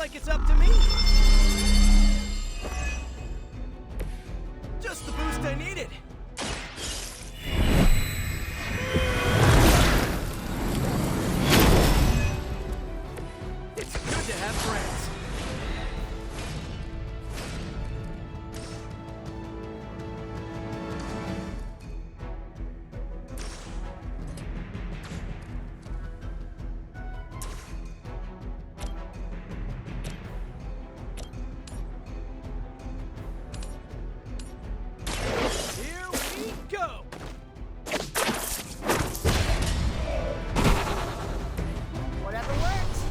like it's up to me. Just the boost I needed. It's good to have friends. Here we go. Whatever works.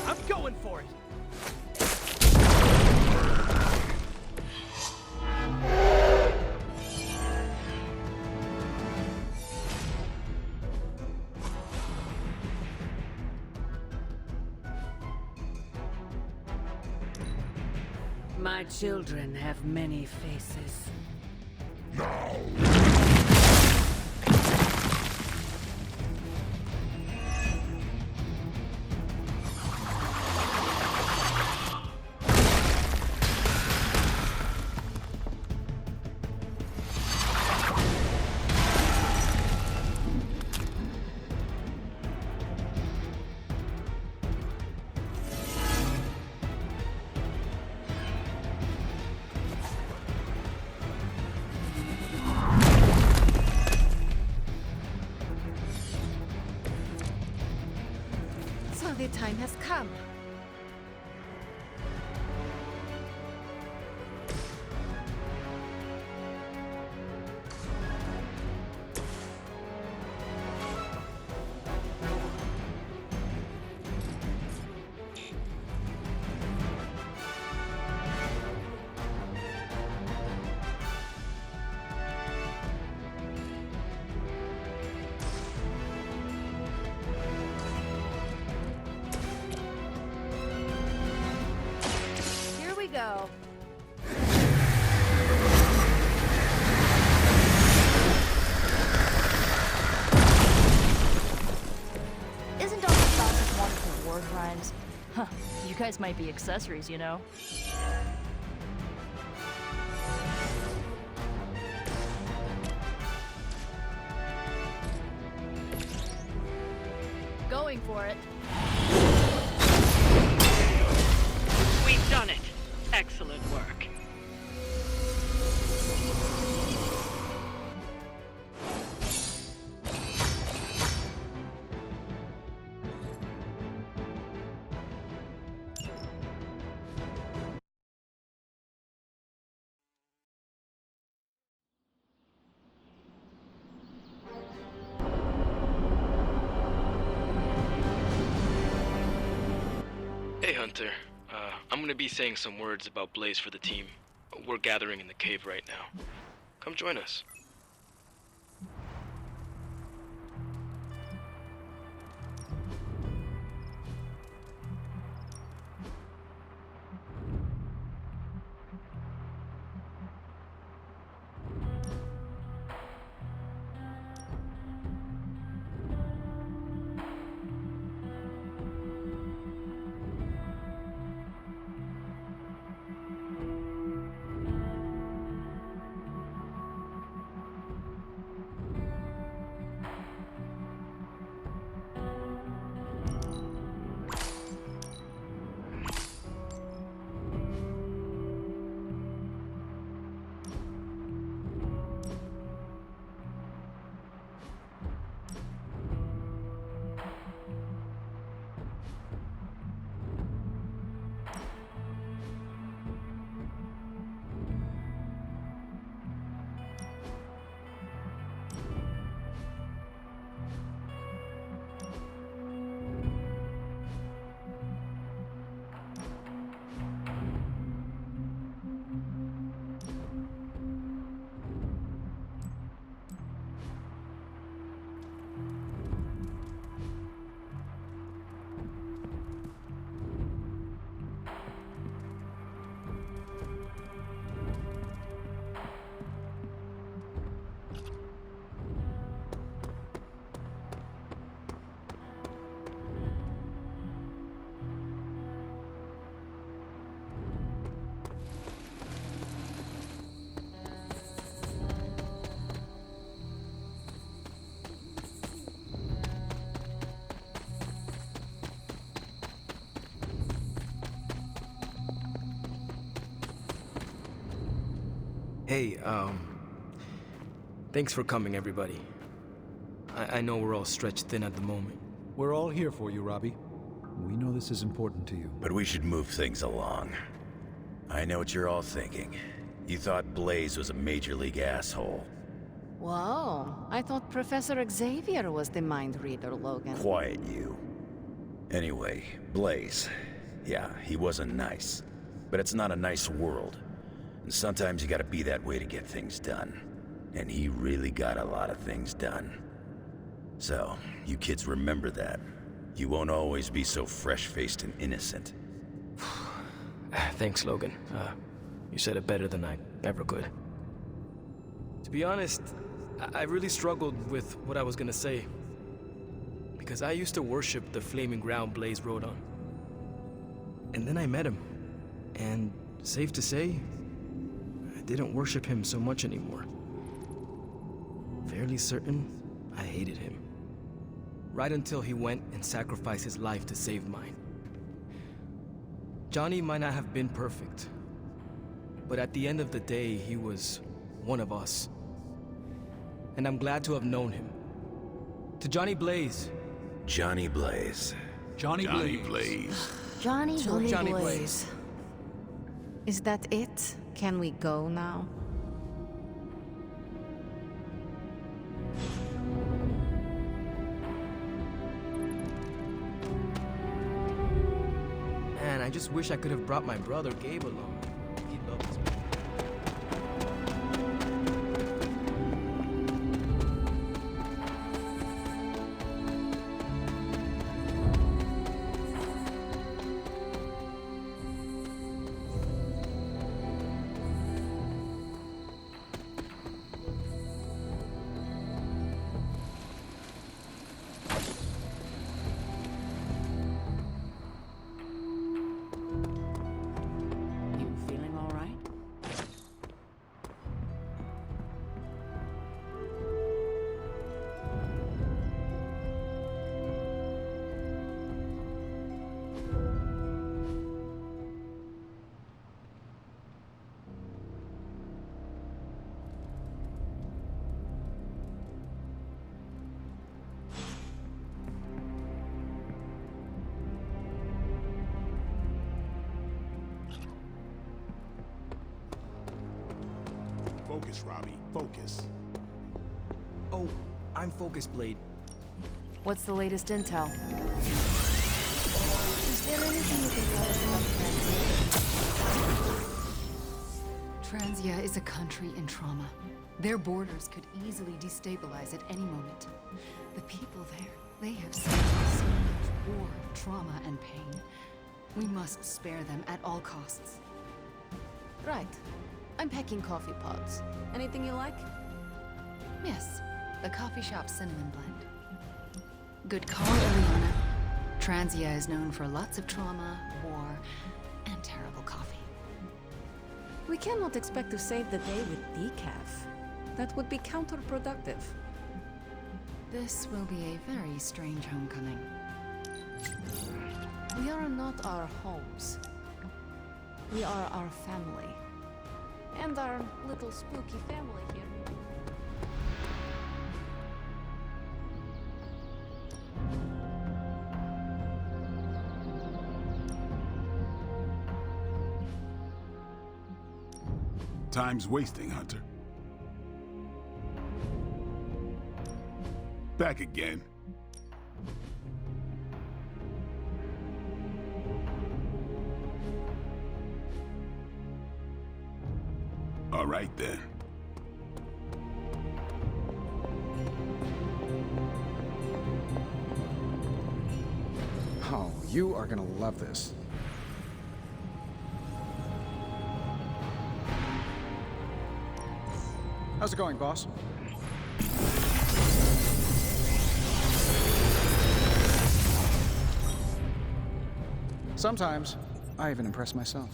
I'm going for it. My children have many faces. So the time has come. Here we go. Isn't all the fastest wonderful war crimes? Huh, you guys might be accessories, you know? Going for it. We've done it. Excellent work. Hey Hunter, I'm gonna be saying some words about Blaze for the team. We're gathering in the cave right now. Come join us. Hey, thanks for coming, everybody. I know we're all stretched thin at the moment. We're all here for you, Robbie. We know this is important to you. But we should move things along. I know what you're all thinking. You thought Blaze was a major league asshole. Whoa, I thought Professor Xavier was the mind reader, Logan. Quiet, you. Anyway, Blaze. Yeah, he wasn't nice. But it's not a nice world. And sometimes you gotta be that way to get things done. And he really got a lot of things done. So, you kids remember that. You won't always be so fresh-faced and innocent. Thanks, Logan. You said it better than I ever could. To be honest, I really struggled with what I was gonna say. Because I used to worship the flaming ground Blaze rode on. And then I met him. And safe to say, I didn't worship him so much anymore. Fairly certain I hated him. Right until he went and sacrificed his life to save mine. Johnny might not have been perfect, but at the end of the day, he was one of us. And I'm glad to have known him. To Johnny Blaze. Johnny Blaze. Johnny Blaze. Johnny Johnny Blaze. Blaze. Is that it? Can we go now? Man, I just wish I could have brought my brother Gabe along. He loves his You feeling all right? Focus, Robbie. Focus. Oh, I'm focused, Blade. What's the latest intel? Is there anything you can tell us about Transia? Transia is a country in trauma. Their borders could easily destabilize at any moment. The people there, they have seen so much war, trauma, and pain. We must spare them at all costs. Right. I'm packing coffee pods. Anything you like? Yes, the coffee shop cinnamon blend. Good call, Eliana. Transia is known for lots of trauma, war, and terrible coffee. We cannot expect to save the day with decaf. That would be counterproductive. This will be a very strange homecoming. We are not our homes. We are our family. And our little spooky family here. Time's wasting, Hunter. Back again. All right, then. Oh, you are gonna love this. How's it going, boss? Sometimes, I even impress myself.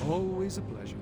Always a pleasure.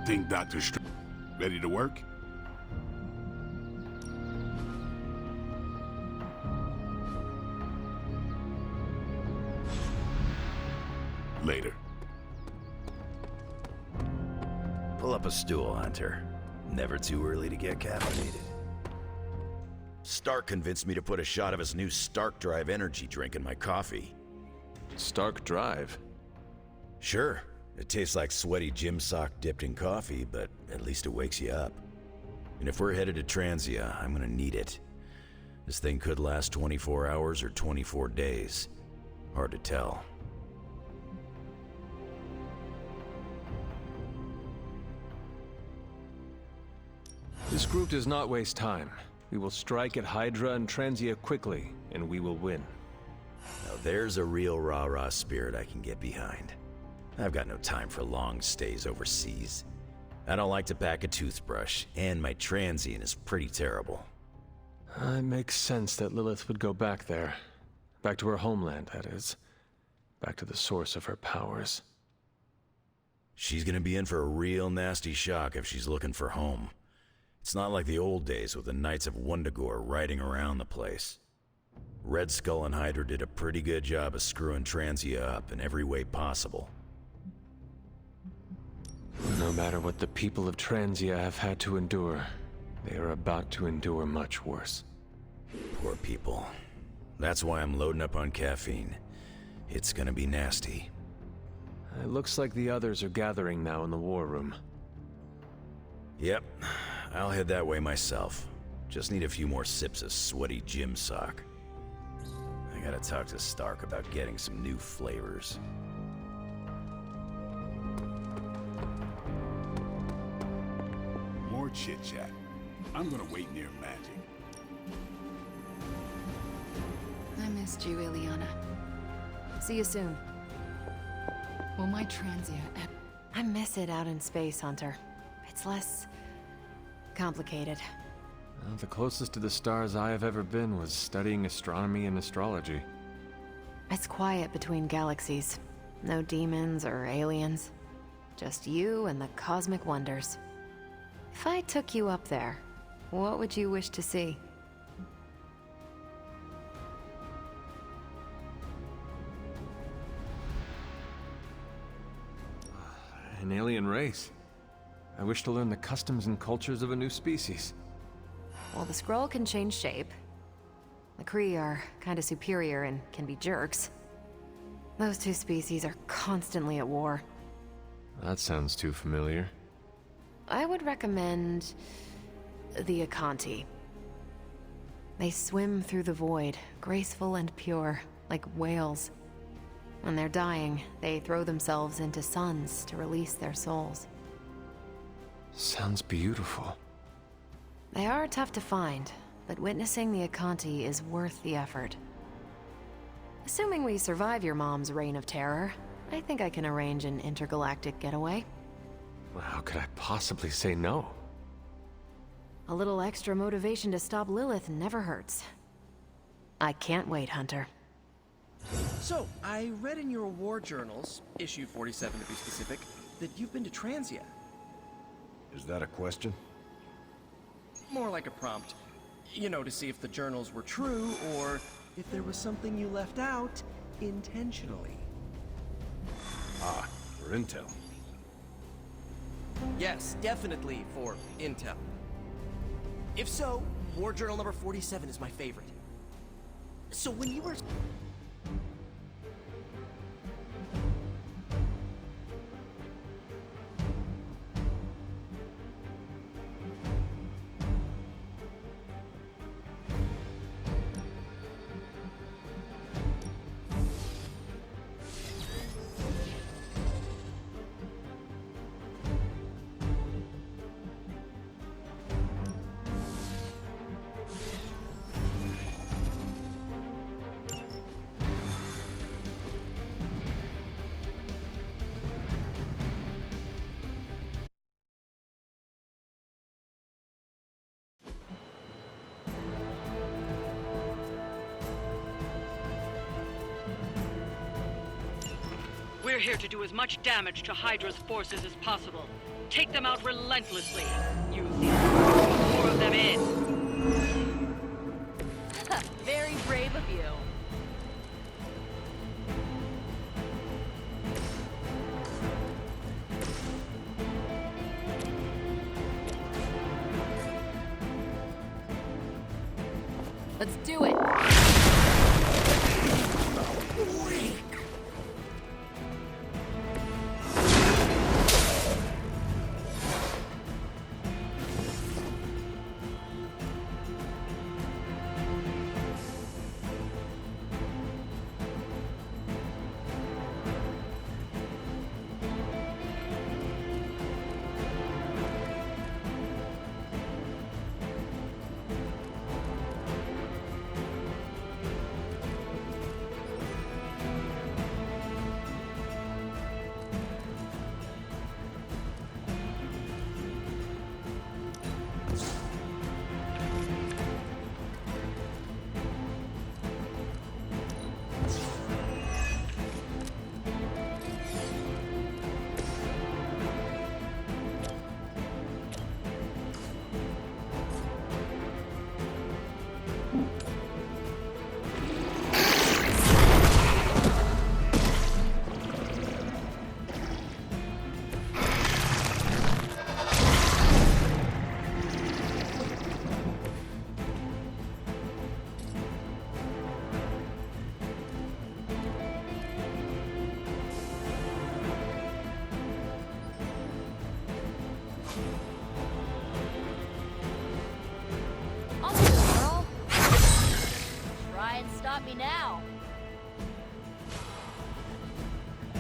Think Dr. Ready to work? Later. Pull up a stool, Hunter. Never too early to get caffeinated. Stark convinced me to put a shot of his new Stark Drive energy drink in my coffee. Stark Drive? Sure. It tastes like sweaty gym sock dipped in coffee, but at least it wakes you up. And if we're headed to Transia, I'm gonna need it. This thing could last 24 hours or 24 days. Hard to tell. This group does not waste time. We will strike at Hydra and Transia quickly, and we will win. Now there's a real rah-rah spirit I can get behind. I've got no time for long stays overseas. I don't like to pack a toothbrush, and my transient is pretty terrible. It makes sense that Lilith would go back there. Back to her homeland, that is. Back to the source of her powers. She's gonna be in for a real nasty shock if she's looking for home. It's not like the old days with the Knights of Wundagore riding around the place. Red Skull and Hydra did a pretty good job of screwing Transia up in every way possible. No matter what the people of Transia have had to endure, they are about to endure much worse. Poor people. That's why I'm loading up on caffeine. It's gonna be nasty. It looks like the others are gathering now in the war room. Yep, I'll head that way myself. Just need a few more sips of sweaty gym sock. I gotta talk to Stark about getting some new flavors. More chit-chat. I'm gonna wait near Magic. I missed you, Ileana. See you soon. Will my Transia I miss it out in space, Hunter. It's less complicated. The closest to the stars I have ever been was studying astronomy and astrology. It's quiet between galaxies. No demons or aliens. Just you and the cosmic wonders. If I took you up there, what would you wish to see? An alien race. I wish to learn the customs and cultures of a new species. Well, the Skrull can change shape. The Kree are kinda superior and can be jerks. Those two species are constantly at war. That sounds too familiar. I would recommend the Akanti. They swim through the void, graceful and pure, like whales. When they're dying, they throw themselves into suns to release their souls. Sounds beautiful. They are tough to find, but witnessing the Akanti is worth the effort. Assuming we survive your mom's reign of terror, I think I can arrange an intergalactic getaway. Well, how could I possibly say no? A little extra motivation to stop Lilith never hurts. I can't wait, Hunter. So, I read in your war journals, issue 47 to be specific, that you've been to Transia. Is that a question? More like a prompt. You know, to see if the journals were true, or if there was something you left out intentionally. Ah, for intel. Yes, definitely for intel. If so, war journal number 47 is my favorite. So when you were... We're here to do as much damage to Hydra's forces as possible. Take them out relentlessly. Use the more of them in. Very brave of you. Let's do it! Stop me now.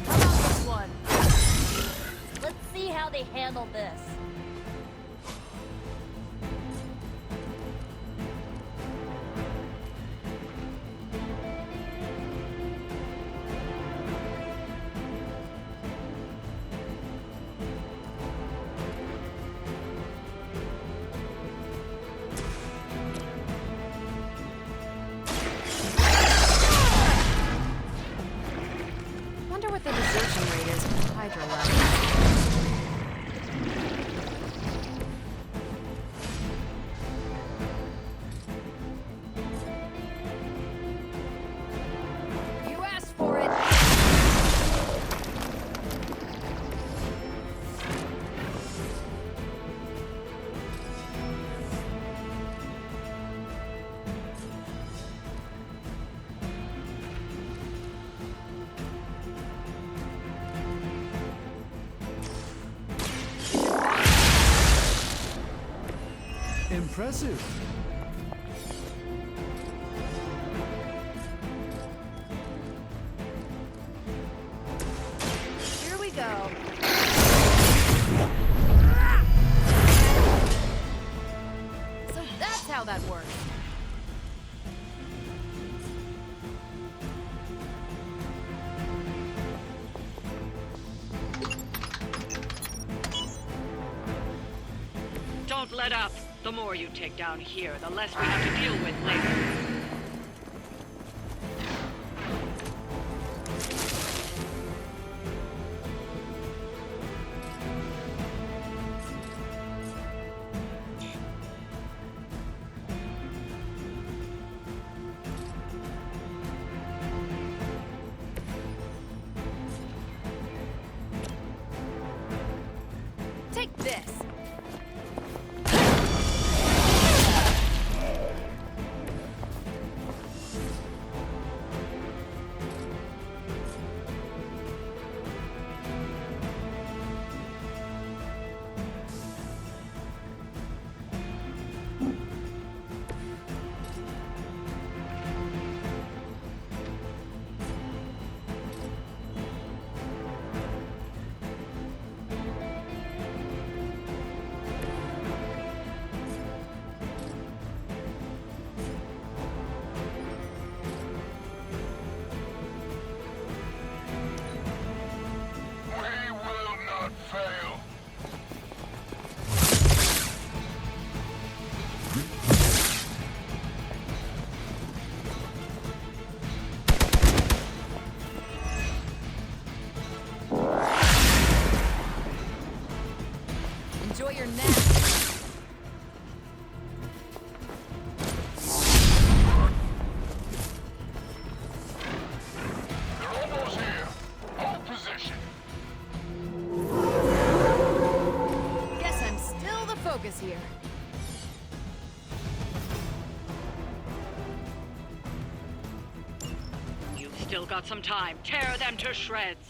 How about this one? Let's see how they handle this. The desertion rate is for Hydra levels. You asked for it. Impressive. Here we go. So that's how that works. Don't let up. The more you take down here, the less we have to deal with later. Take this! Still got some time. Tear them to shreds.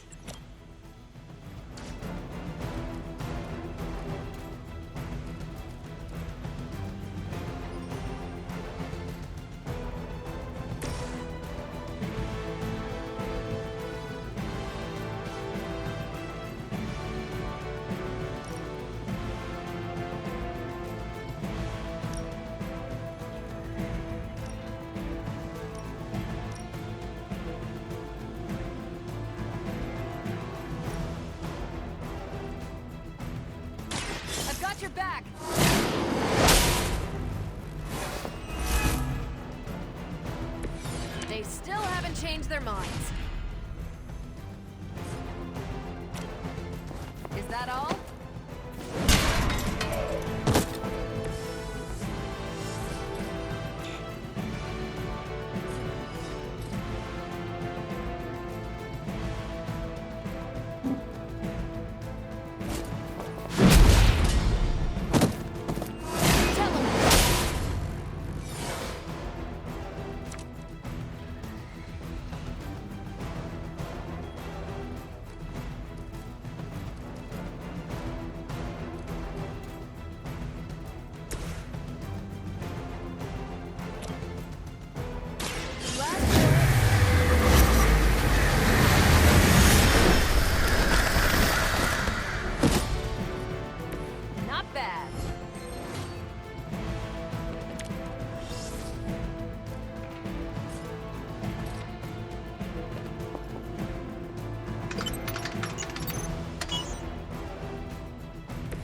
Got your back! They still haven't changed their minds. Is that all?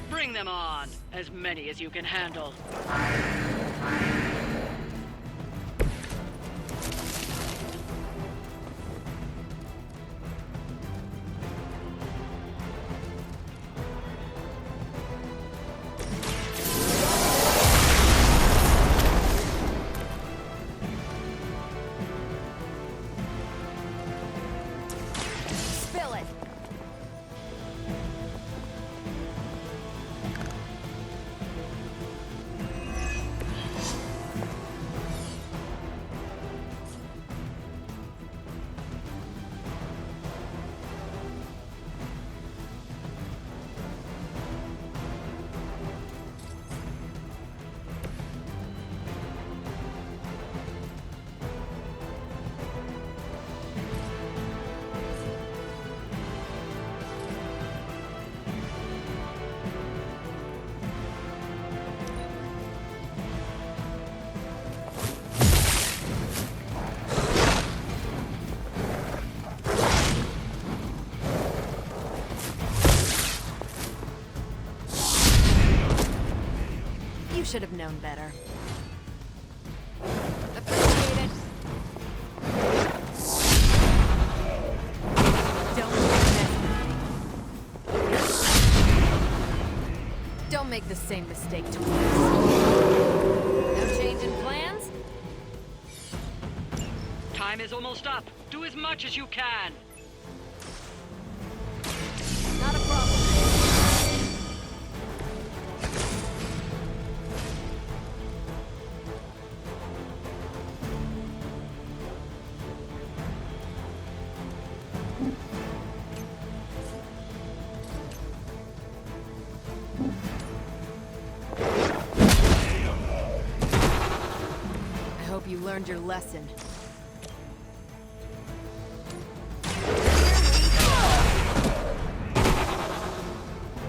Bring them on. As many as you can handle. Spill it! You should have known better. Appreciate it. Don't make the same mistake twice. No change in plans? Time is almost up. Do as much as you can. Not a problem. I hope you learned your lesson.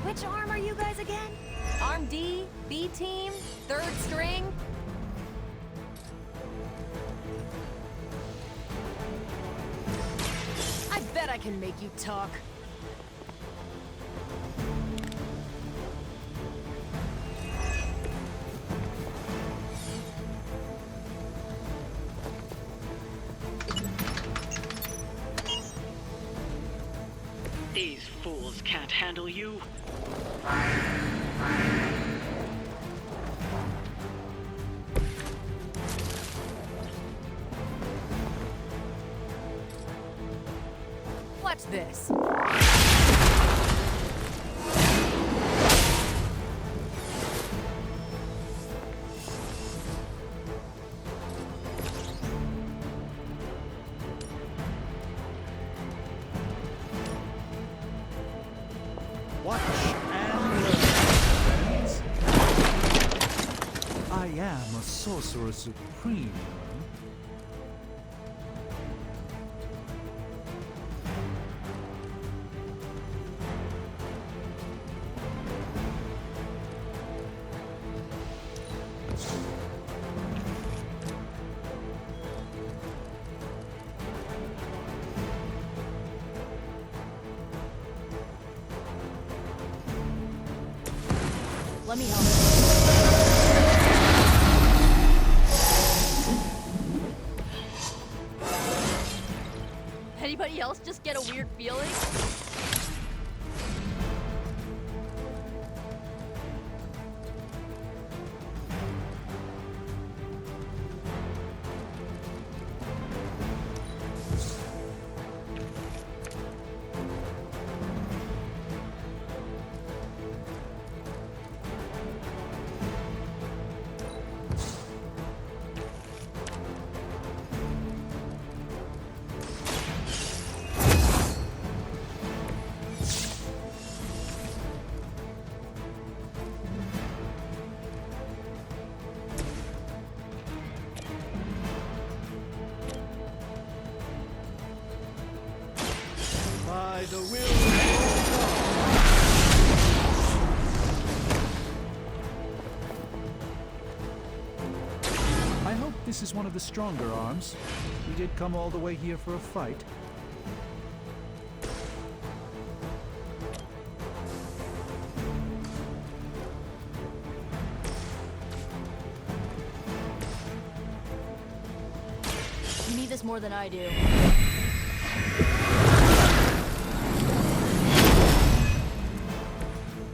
Which arm are you guys again? Arm D? B team? Third string? I bet I can make you talk. These fools can't handle you. Watch this. Watch and learn, friends. I am a sorcerer supreme. Let me help. Anybody else just get a weird feeling? By the will of God. I hope this is one of the stronger arms. We did come all the way here for a fight. You need this more than I do.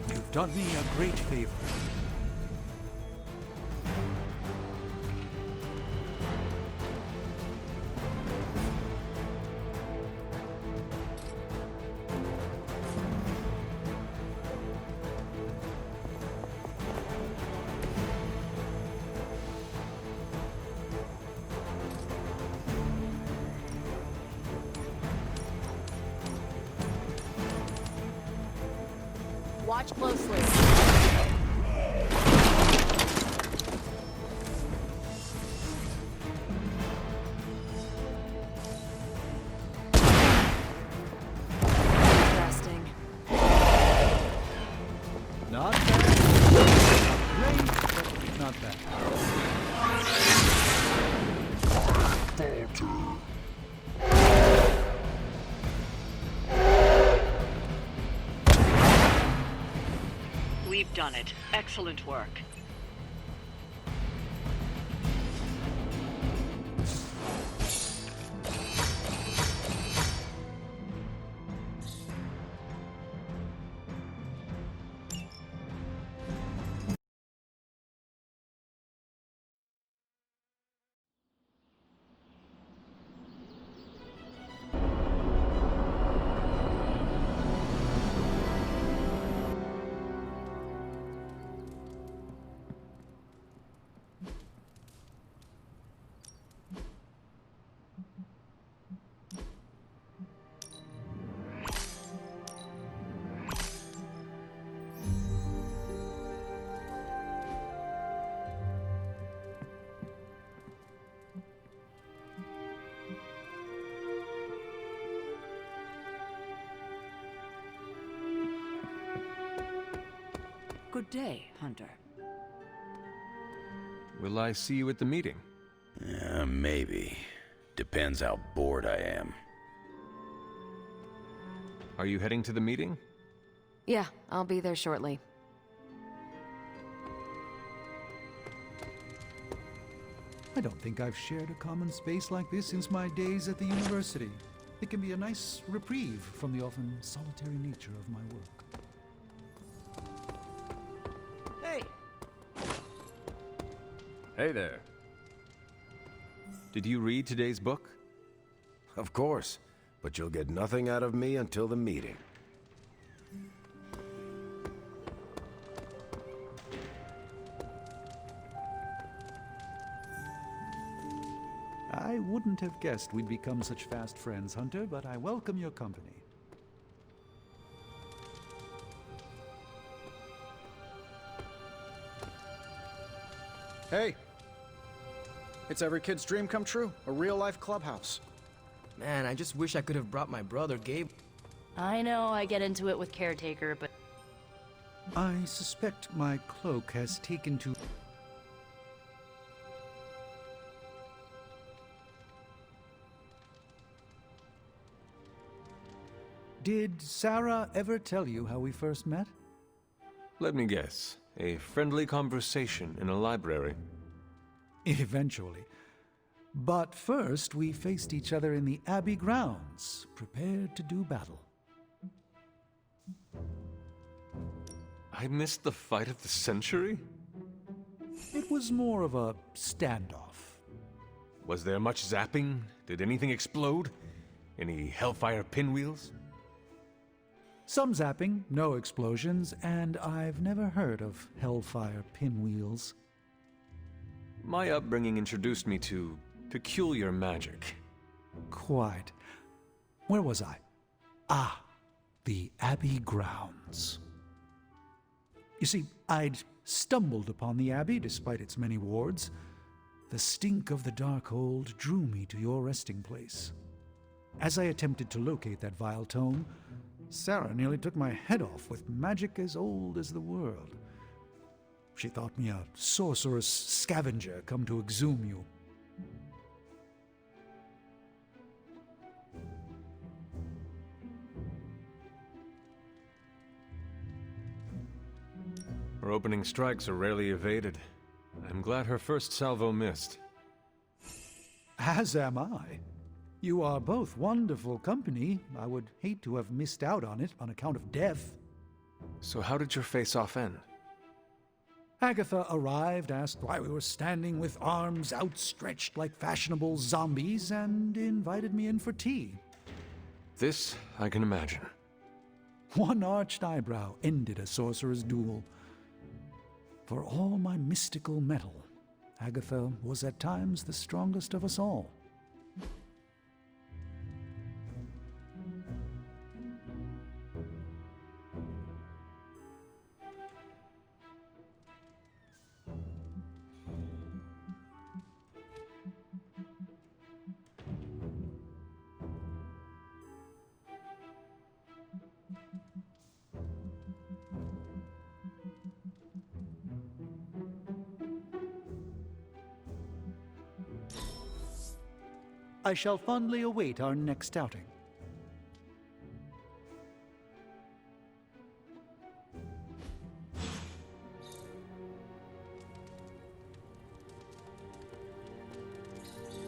You've done me a great favor. Watch closely. Interesting. Not bad. Great, but not bad. We've done it. Excellent work. Good day, Hunter. Will I see you at the meeting? Maybe. Depends how bored I am. Are you heading to the meeting? Yeah, I'll be there shortly. I don't think I've shared a common space like this since my days at the university. It can be a nice reprieve from the often solitary nature of my work. Hey! Hey there. Did you read today's book? Of course, but you'll get nothing out of me until the meeting. I wouldn't have guessed we'd become such fast friends, Hunter, but I welcome your company. Hey! It's every kid's dream come true. A real-life clubhouse. Man, I just wish I could have brought my brother, Gabe. I know I get into it with Caretaker, but I suspect my cloak has taken to... Did Sarah ever tell you how we first met? Let me guess. A friendly conversation in a library. Eventually. But first, we faced each other in the Abbey grounds, prepared to do battle. I missed the fight of the century? It was more of a standoff. Was there much zapping? Did anything explode? Any Hellfire pinwheels? Some zapping, no explosions, and I've never heard of Hellfire pinwheels. My upbringing introduced me to peculiar magic. Quite. Where was I? Ah, the Abbey grounds. You see, I'd stumbled upon the Abbey despite its many wards. The stink of the Darkhold drew me to your resting place. As I attempted to locate that vile tome, Sarah nearly took my head off with magic as old as the world. She thought me a sorcerous scavenger come to exhume you. Her opening strikes are rarely evaded. I'm glad her first salvo missed. As am I. You are both wonderful company. I would hate to have missed out on it on account of death. So how did your face-off end? Agatha arrived, asked why we were standing with arms outstretched like fashionable zombies, and invited me in for tea. This I can imagine. One arched eyebrow ended a sorcerer's duel. For all my mystical mettle, Agatha was at times the strongest of us all. I shall fondly await our next outing.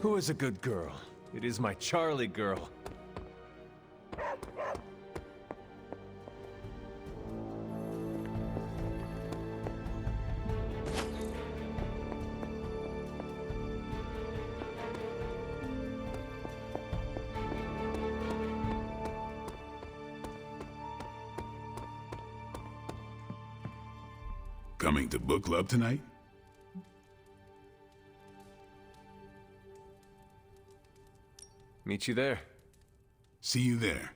Who is a good girl? It is my Charlie girl. Coming to book club tonight? Meet you there. See you there.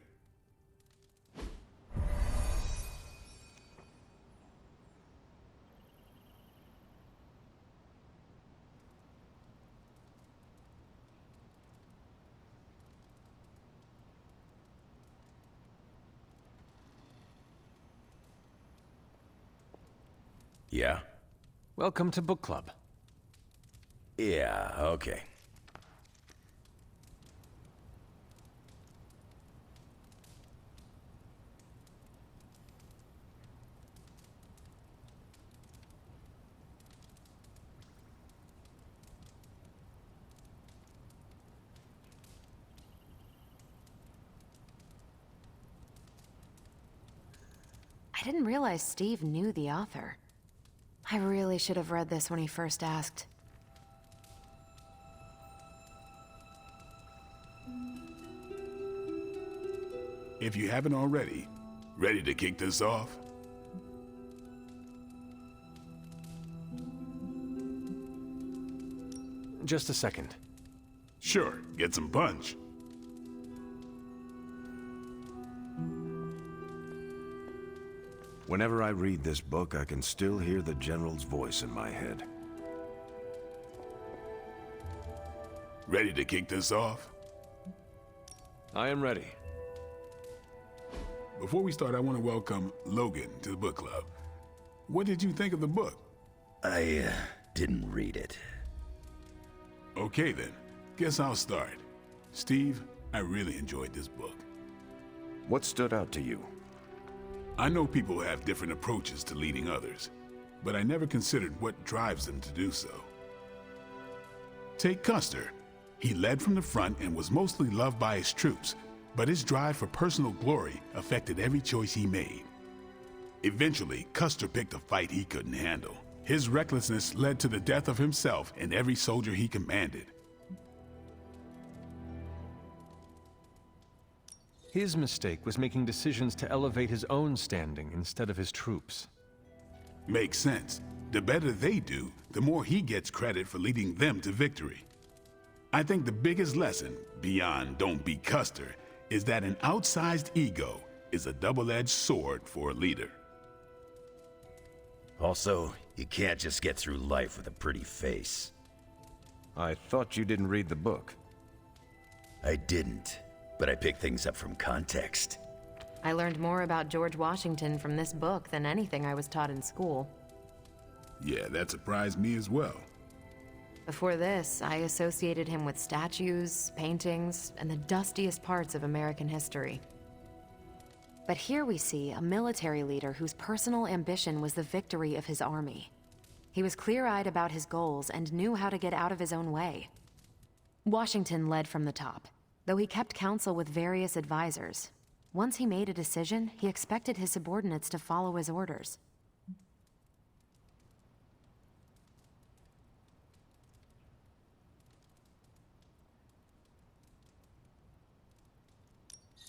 Yeah? Welcome to book club. Yeah, okay. I didn't realize Steve knew the author. I really should have read this when he first asked. If you haven't already, ready to kick this off? Just a second. Sure, get some punch. Whenever I read this book, I can still hear the General's voice in my head. Ready to kick this off? I am ready. Before we start, I want to welcome Logan to the book club. What did you think of the book? I didn't read it. Okay then, guess I'll start. Steve, I really enjoyed this book. What stood out to you? I know people have different approaches to leading others, but I never considered what drives them to do so. Take Custer. He led from the front and was mostly loved by his troops, but his drive for personal glory affected every choice he made. Eventually, Custer picked a fight he couldn't handle. His recklessness led to the death of himself and every soldier he commanded. His mistake was making decisions to elevate his own standing instead of his troops. Makes sense. The better they do, the more he gets credit for leading them to victory. I think the biggest lesson, beyond don't be Custer, is that an outsized ego is a double-edged sword for a leader. Also, you can't just get through life with a pretty face. I thought you didn't read the book. I didn't, but I picked things up from context. I learned more about George Washington from this book than anything I was taught in school. Yeah, that surprised me as well. Before this, I associated him with statues, paintings, and the dustiest parts of American history. But here we see a military leader whose personal ambition was the victory of his army. He was clear-eyed about his goals and knew how to get out of his own way. Washington led from the top, though he kept counsel with various advisors. Once he made a decision, he expected his subordinates to follow his orders.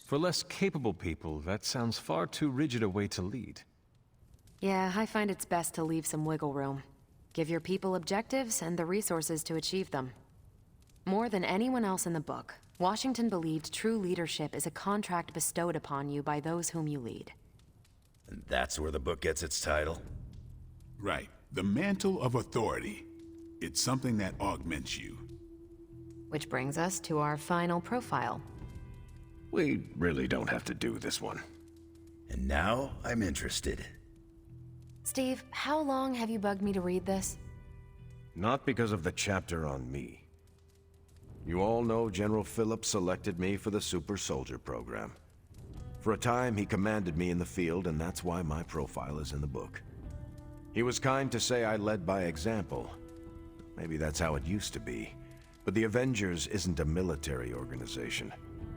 For less capable people, that sounds far too rigid a way to lead. Yeah, I find it's best to leave some wiggle room. Give your people objectives and the resources to achieve them. More than anyone else in the book, Washington believed true leadership is a contract bestowed upon you by those whom you lead. And that's where the book gets its title? Right. The mantle of authority. It's something that augments you. Which brings us to our final profile. We really don't have to do this one. And now I'm interested. Steve, how long have you bugged me to read this? Not because of the chapter on me. You all know General Phillips selected me for the Super Soldier program. For a time, he commanded me in the field, and that's why my profile is in the book. He was kind to say I led by example. Maybe that's how it used to be. But the Avengers isn't a military organization.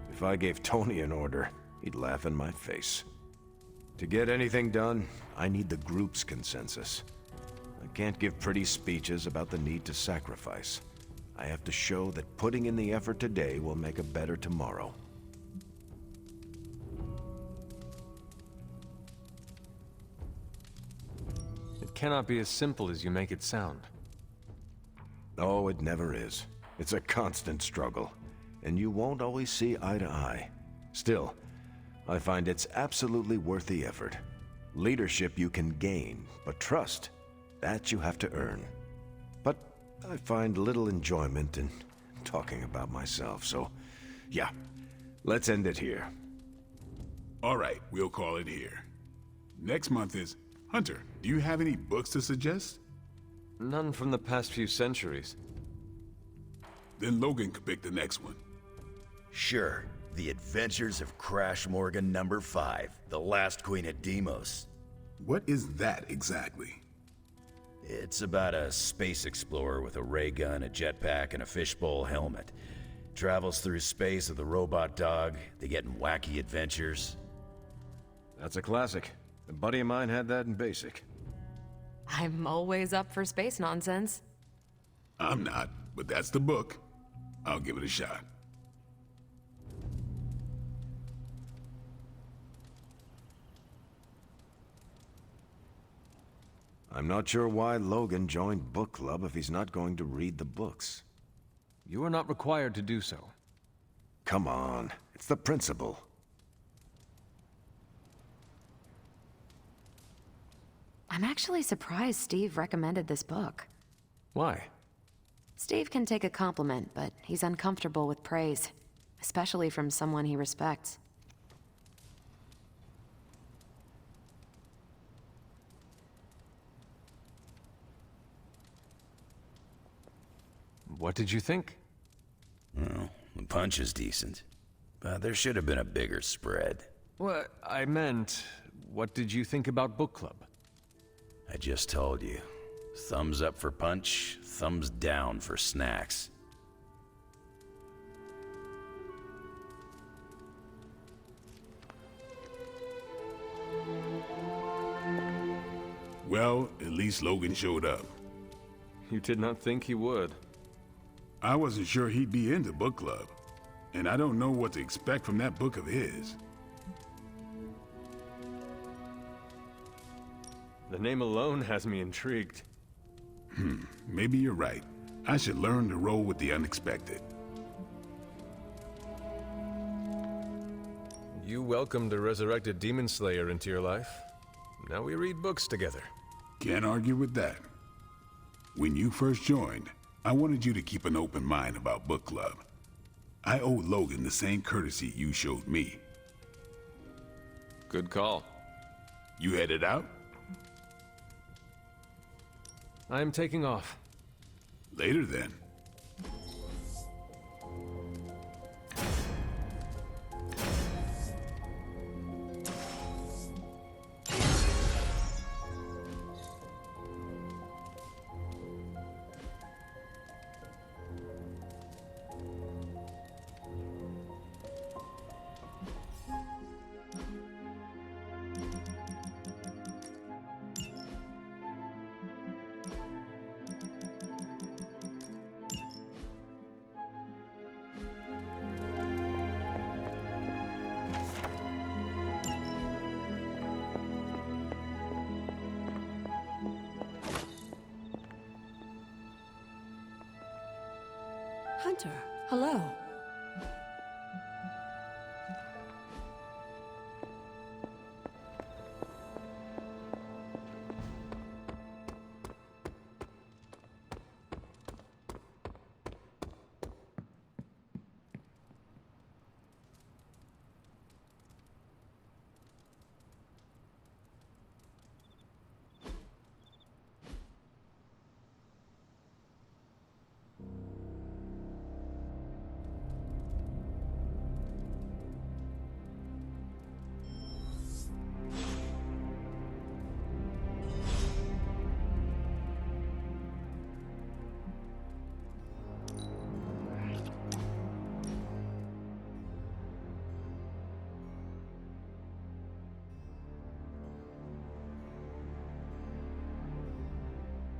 If I gave Tony an order, he'd laugh in my face. To get anything done, I need the group's consensus. I can't give pretty speeches about the need to sacrifice. I have to show that putting in the effort today will make a better tomorrow. It cannot be as simple as you make it sound. Oh, it never is. It's a constant struggle, and you won't always see eye to eye. Still, I find it's absolutely worth the effort. Leadership you can gain, but trust, that you have to earn. But I find little enjoyment in talking about myself, so yeah, let's end it here. All right, we'll call it here. Next month is... Hunter, do you have any books to suggest? None from the past few centuries. Then Logan could pick the next one. Sure. The Adventures of Crash Morgan number 5, The Last Queen of Deimos. What is that exactly? It's about a space explorer with a ray gun, a jetpack, and a fishbowl helmet. Travels through space with a robot dog. They get in wacky adventures. That's a classic. A buddy of mine had that in basic. I'm always up for space nonsense. I'm not, but that's the book. I'll give it a shot. I'm not sure why Logan joined book club if he's not going to read the books. You are not required to do so. Come on, it's the principle. I'm actually surprised Steve recommended this book. Why? Steve can take a compliment, but he's uncomfortable with praise, especially from someone he respects. What did you think? Well, the punch is decent, but there should have been a bigger spread. What I meant, what did you think about book club? I just told you. Thumbs up for punch, thumbs down for snacks. Well, at least Logan showed up. You did not think he would. I wasn't sure he'd be into book club, and I don't know what to expect from that book of his. The name alone has me intrigued. Maybe you're right. I should learn to roll with the unexpected. You welcomed a resurrected demon slayer into your life. Now we read books together. Can't argue with that. When you first joined, I wanted you to keep an open mind about book club. I owe Logan the same courtesy you showed me. Good call. You headed out? I'm taking off. Later then. Hunter, hello.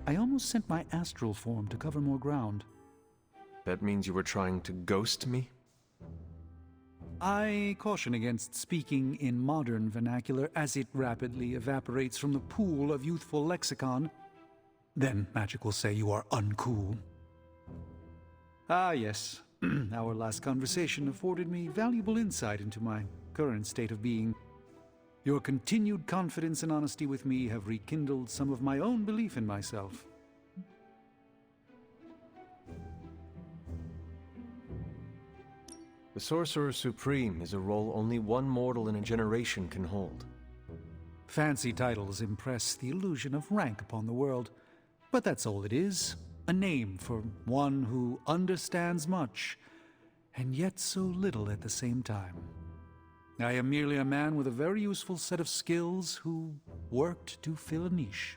I almost sent my astral form to cover more ground. That means you were trying to ghost me? I caution against speaking in modern vernacular as it rapidly evaporates from the pool of youthful lexicon. Then magic will say you are uncool. Ah, yes. Our last conversation afforded me valuable insight into my current state of being. Your continued confidence and honesty with me have rekindled some of my own belief in myself. The Sorcerer Supreme is a role only one mortal in a generation can hold. Fancy titles impress the illusion of rank upon the world, but that's all it is. A name for one who understands much, and yet so little at the same time. I am merely a man with a very useful set of skills who worked to fill a niche.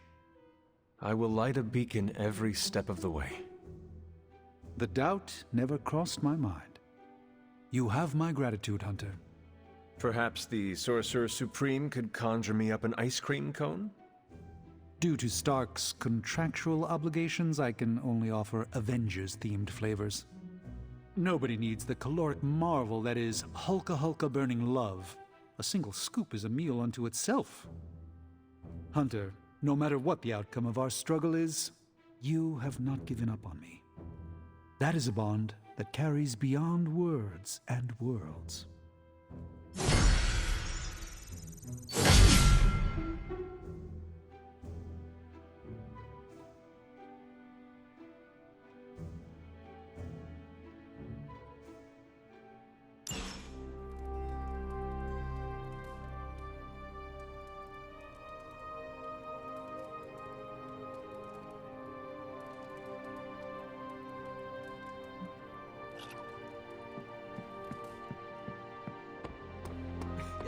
I will light a beacon every step of the way. The doubt never crossed my mind. You have my gratitude, Hunter. Perhaps the Sorcerer Supreme could conjure me up an ice cream cone? Due to Stark's contractual obligations, I can only offer Avengers-themed flavors. Nobody needs the caloric marvel that is Hulka Hulka burning love. A single scoop is a meal unto itself. Hunter, no matter what the outcome of our struggle is, you have not given up on me. That is a bond that carries beyond words and worlds.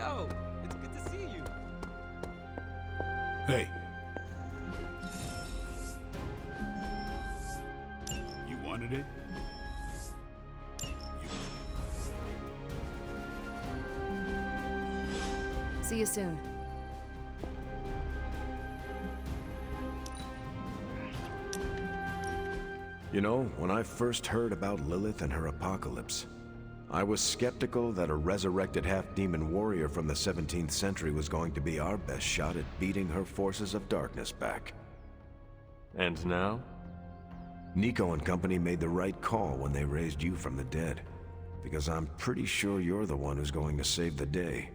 Yo, it's good to see you. Hey. You wanted it? See you soon. You know, when I first heard about Lilith and her apocalypse, I was skeptical that a resurrected half-demon warrior from the 17th century was going to be our best shot at beating her forces of darkness back. And now? Nico and company made the right call when they raised you from the dead, because I'm pretty sure you're the one who's going to save the day.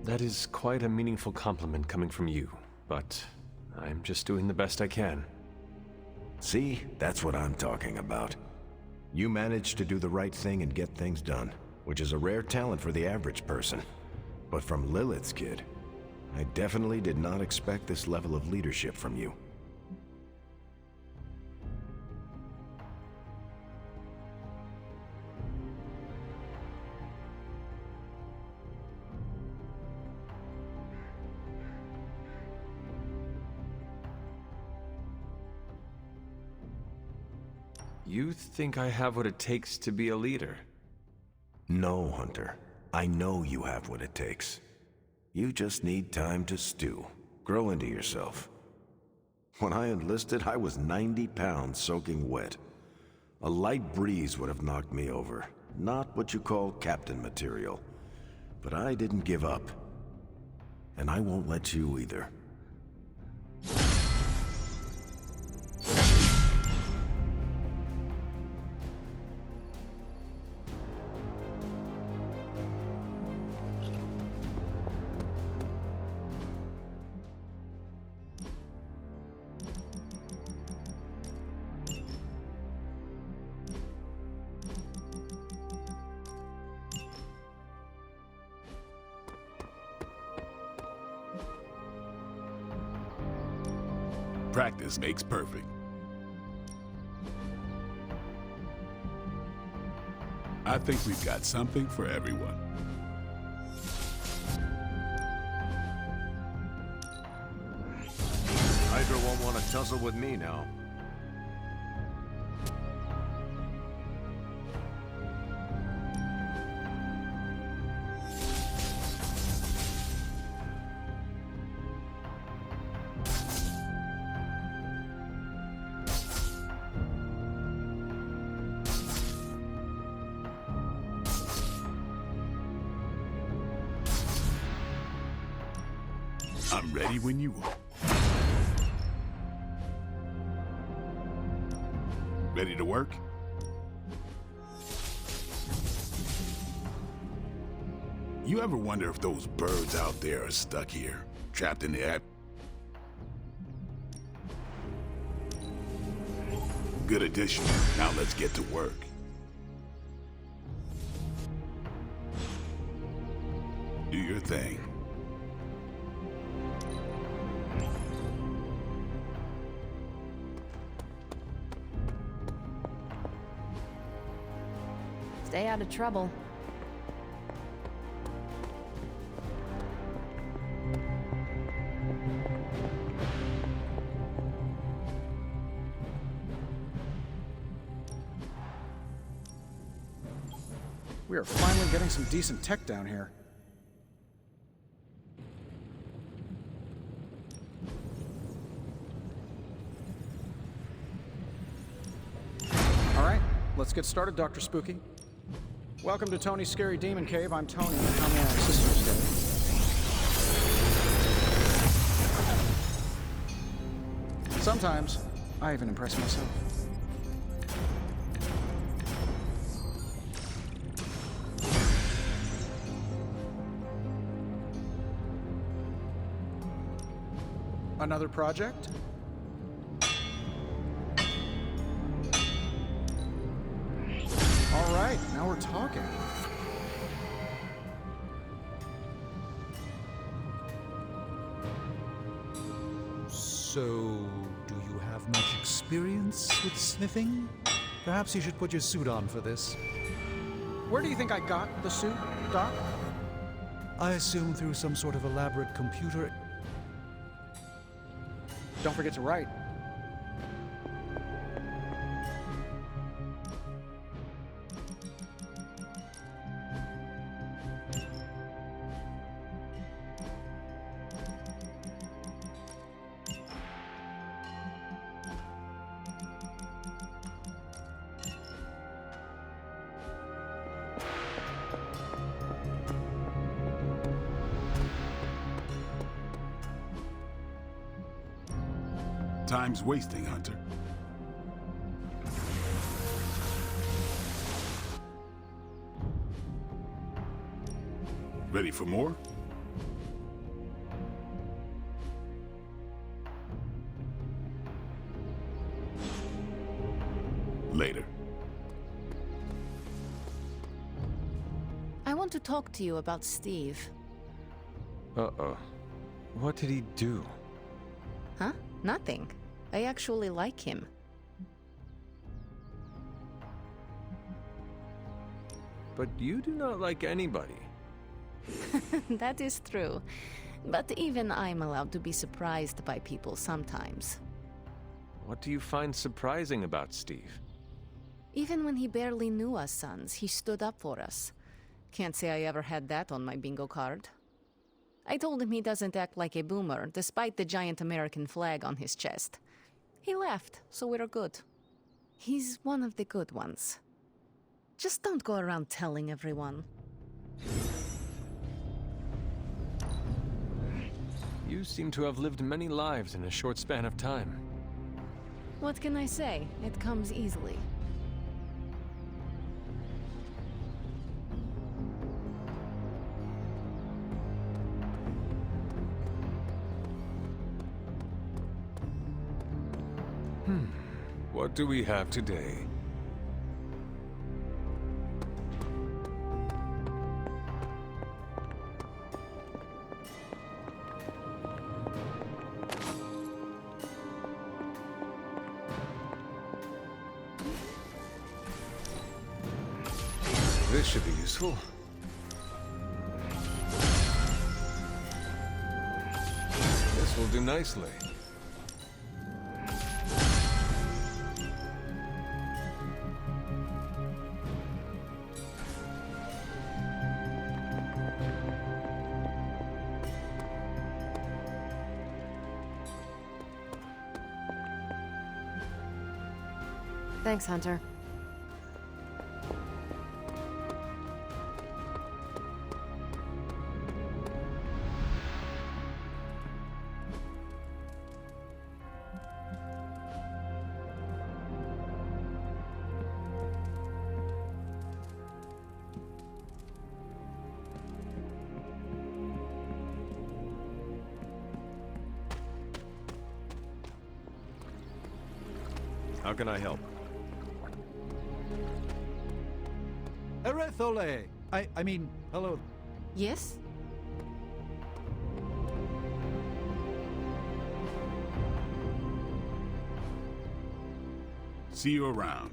That is quite a meaningful compliment coming from you, but I'm just doing the best I can. See? That's what I'm talking about. You managed to do the right thing and get things done, which is a rare talent for the average person. But from Lilith's kid, I definitely did not expect this level of leadership from you. You think I have what it takes to be a leader? No, Hunter. I know you have what it takes. You just need time to stew, grow into yourself. When I enlisted, I was 90 pounds soaking wet. A light breeze would have knocked me over. Not what you call captain material. But I didn't give up. And I won't let you either. Practice makes perfect. I think we've got something for everyone. Hydra won't want to tussle with me now. I'm ready when you are. Ready to work? You ever wonder if those birds out there are stuck here, trapped in the app? Good addition. Now let's get to work. Do your thing. Stay out of trouble. We are finally getting some decent tech down here. All right, let's get started, Dr. Spooky. Welcome to Tony's Scary Demon Cave. I'm Tony. How may I assist you today? Sometimes, I even impress myself. Another project? All right, now we're talking. So, do you have much experience with sniffing? Perhaps you should put your suit on for this. Where do you think I got the suit, Doc? I assume through some sort of elaborate computer. Don't forget to write. Time's wasting, Hunter. Ready for more? Later. I want to talk to you about Steve. Uh-oh. What did he do? Huh? Nothing. I actually like him. But you do not like anybody. That is true. But even I'm allowed to be surprised by people sometimes. What do you find surprising about Steve? Even when he barely knew us sons, he stood up for us. Can't say I ever had that on my bingo card. I told him he doesn't act like a boomer, despite the giant American flag on his chest. He laughed, so we're good. He's one of the good ones. Just don't go around telling everyone. You seem to have lived many lives in a short span of time. What can I say? It comes easily. What do we have today? This should be useful. This will do nicely. Thanks, Hunter. How can I help? Erethole! I mean, hello. Yes? See you around.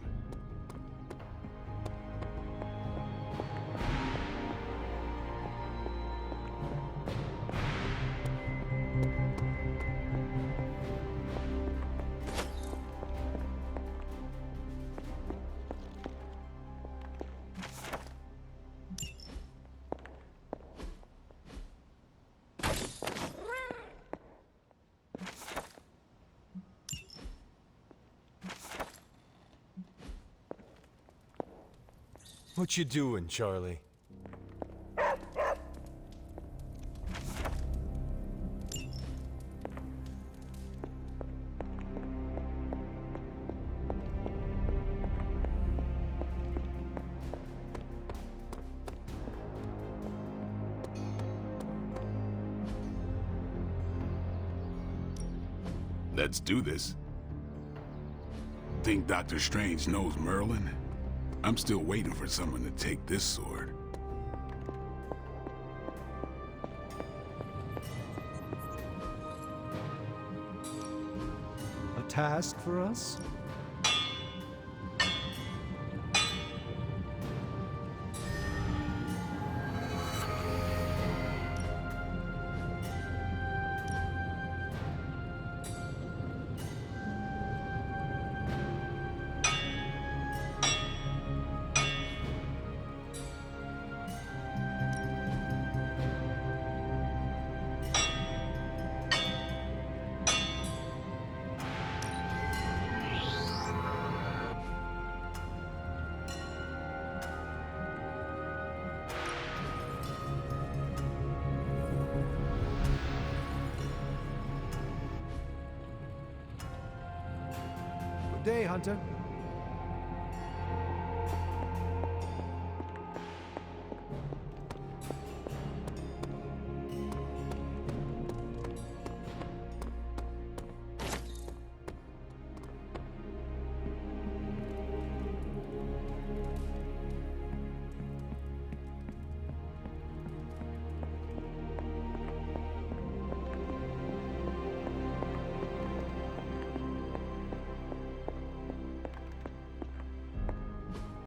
What you doing, Charlie? Let's do this. Think Dr. Strange knows Merlin? I'm still waiting for someone to take this sword. A task for us? day, Hunter.